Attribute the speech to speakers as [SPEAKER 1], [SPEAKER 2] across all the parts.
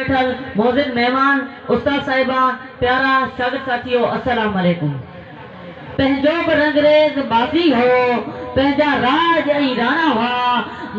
[SPEAKER 1] बैठल मोजिन मेहमान उस्ताद साहिबा प्यारा शागिर्द साथियों अस्सलाम वालेकुम। पंहिंजो बि रंगरेज बाज़ी हो, पंहिंजा राज ऐं राणा हुआ,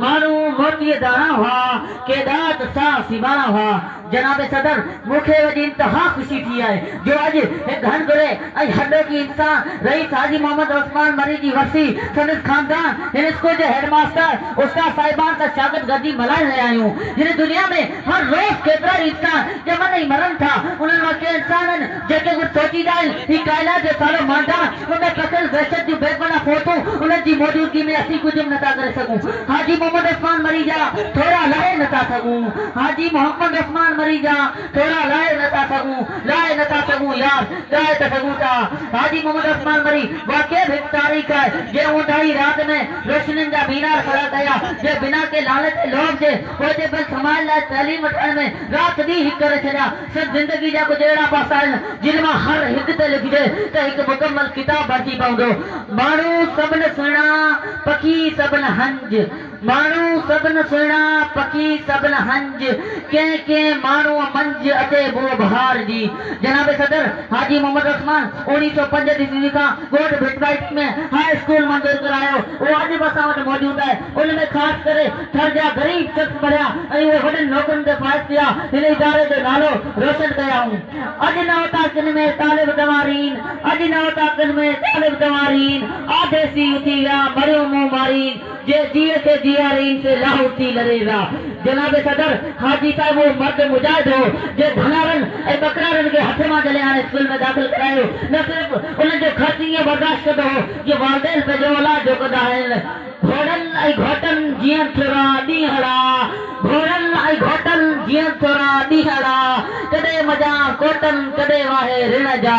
[SPEAKER 1] माण्हू मोतीअ दाणा हुआ, केॾा त साह सिबाणा हुआ। जनाब सदर मूंखे वॾी इंतहा ख़ुशी थी आहे जो अॼु हिकु घनघुरे ऐं हॾो की इंसान रईस हाजी मोहम्मद उस्मान मरी जी वरसी संदसि ख़ानदान हिन स्कूल जे हेडमास्टर उस्ताद साहिबान सां शागिर्द गॾिजी मल्हाए रहिया आहियूं। हिन दुनिया में हर रोज़ केतिरा ई इंसान ॼमनि ऐं मरनि था। उन्हनि मां के इंसान आहिनि जेके कुझु सोचींदा आहिनि ही काइनात जो सारो मांडा उनमें कथियल वहशत जूं बेपना फ़ोटूं उन्हनि जी मौजूदगी में असीं कुझु बि नथा करे सघूं। हाजी मोहम्मद उस्मान मरी जा थोरा लाहे नथा सघूं। हाजी मोहम्मद उस्मान मरी जा थोरा लाहे नथा सघूं यार लाहे त सघूं था। हाजी मोहम्मद उस्मान मरी वाक़ई हिकु तारीख़ आहे जे ऊंदाही रात में रोशनियुनि जा मीनार खड़ा कया, जे बिना के लालच लोभ जे पोइ बल समाज लाइ तइलीम वठण में रात ॾींहुं हिकु करे छॾिया। सिर्फ़ ज़िंदगी जा कुझु अहिड़ा पासा आहिनि जिन मां हर हिकु ते लिखिजे त हिकु मुकमल किताब बणिजी पवंदो। माण्हू सभिनि सुहिणा पखी सभिनि हंज, माण्हू सभिनि सुहिणा पखी सभिनि हंज, कंहिं कंहिं माण्हू मंझि अचे बुह बहार जी। जनाब सदर हाजी मोहम्मद उस्मान 1905 ईस्वी खां ॻोठ भिटवाइट में हाई स्कूल मंज़ूर करायो। उहो अॼु बि असां वटि मौजूदु आहे। उनमें ख़ासि करे थर जा ग़रीब शख़्स पढ़िया ऐं उहे वॾनि नौकरनि ते फ़ाइज़ थिया। हिन इदारे जो नालो रोशन कयाऊं। अॼु नवताकिन में तालिब तवारीन, अॼु नवताकिन में तालिब तवारीन, आधे सी उथी विया मरियो मुंहुं मारीन, जे जीअ के जियारीन से लाहौर थी लड़े विया। जनाब सदर हाजी साहिब वो मर्द मुजाहिद हो जे धनारनि ऐं बकरारनि खे हथ मां जले हाणे स्कूल में दाख़िल करायो। न सिर्फ़ उन्हनि जो ख़र्च ईअं बर्दाश्त कंदो हो जो वालदेन पंहिंजो औलाद जो कंदा आहिनि। घोड़नि ऐं घोटनि जीअं थोरा ॾींहड़ा, घोड़नि ऐं घोटनि जीअं थोरा ॾींहड़ा, कॾहिं मज़ा कोटनि कॾहिं वाहे ऋण जा।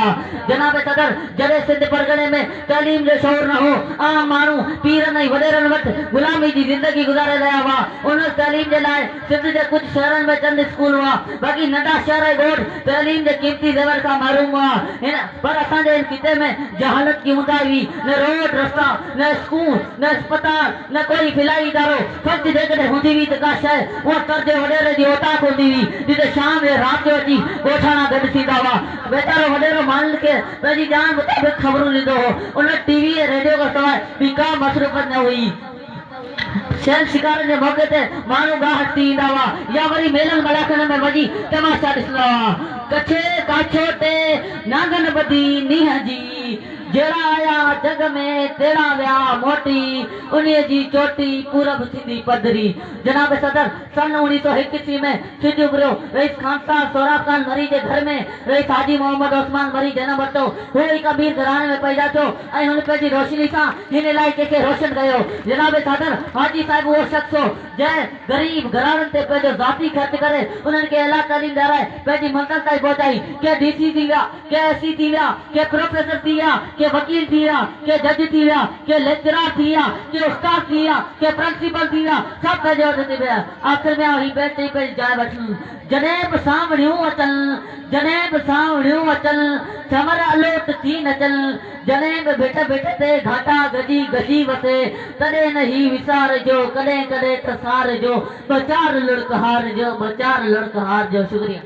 [SPEAKER 1] जनाब सदर जॾहिं सिंध परगणे में तइलीम जो शौर न हो, आम माण्हू पीरनि ऐं वॾेरनि वटि ग़ुलामी जी ज़िंदगी गुज़ारे रहिया हुआ। उन तइलीम जे लाइ सिंध जे कुझु शहरनि में चंद स्कूल हुआ, बाक़ी नंढा शहर ऐं ॻोठ तइलीम जे क़ीमती ज़ेवर खां महरूम हुआ। हिन पर असांजे हिन खिते में जहालत की हूंदा हुई, न रोड रस्ता, न स्कूल, न अस्पताल, न कोई फिलाई इदारो। फ़र्ज़ जेकॾहिं हूंदी हुई त का शइ उहा तर्ज वॾेरे जी औताक हूंदी हुई जिते शाम या राति जो अची ॻोठाणा गॾु थींदा हुआ। वेचारो वॾेरो माण्हुनि खे पंहिंजी ॼाण मुताबिक़ ख़बरूं ॾींदो हो। उन टीवी ऐं रेडियो खां सवाइ ॿी का मसरूफ़त न हुई। शहर शिकारनि जे मौक़े ते माण्हू गाहट थी ईंदा हुआ या वरी मेलनि मलाखनि में वञी तमाशा ॾिसंदा हुआ। कछे काछो ते नांगन ॿधी नींहं जी, जहिड़ा आया जग में तहिड़ा विया मोटी, उन्हीअ जी चोटी पूरब थींदी पधरी। जनाब सदर सन 1901 ईस्वी में सिज उभरियो। रईस खानसार सोहराब खान मरी जे घर में रईस हाजी मोहम्मद उस्मान मरी जनम वरितो। हू हिकु अमीर घराणे में पैदा थियो ऐं हुन पंहिंजी रोशनी सां हिन इलाइक़े खे रोशन कयो। जनाब सदर हाजी साहिब उहो शख़्स हो जंहिं ग़रीब घराणनि ते पंहिंजो ज़ाती ख़र्च करे उन्हनि खे अला तालीम ॾियाराए पंहिंजी मंज़िल ताईं पहुचाई। के DC थी विया, के SC थी विया, के प्रोफेसर थी विया, के वकील थी विया, के जज थी विया, के लेक्चरार थी विया, के उस्ताद थी विया, के प्रिंसिपल थी विया, सभु पंहिंजे वटि थी विया। आख़िर में ही बैठ चई पंहिंजी जाइ वठनि। जॾहिं बि सावणियूं अचनि, जॾहिं बि सावणियूं अचनि, चमर अलोट थी नचनि, जॾहिं बि भिट भिट ते घाटा गजी गजी वसे, तॾहिं न ही विसार जो कॾहिं कॾहिं तसार जो ॿ चार लुड़क हार जो, ॿ चार लुड़क हार जो। शुक्रिया।